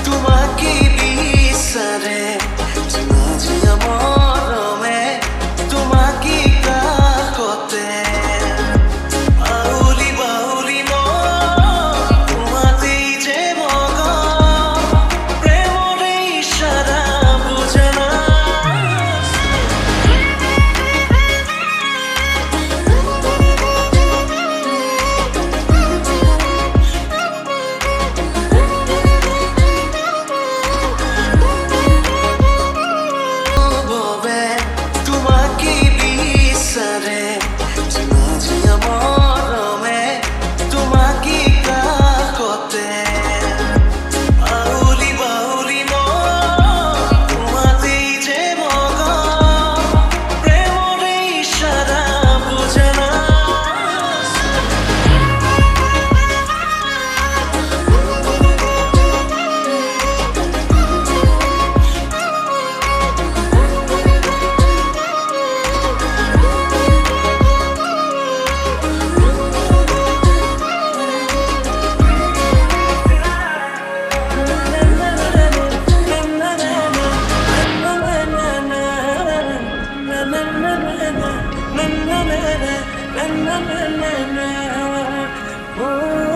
তোমাকে বিচাৰে জিয়া মৰমে তোমাকে কাষতে আউলি বাউলি তোমাতেই যে মগ প্ৰেমৰে ইশাৰা বুজে না জিয়া মৰমে তোমাকে কাষতে আউলি বাউলি তোমাতেই যে মগ প্ৰেমৰে ইশাৰা বুজে না Oh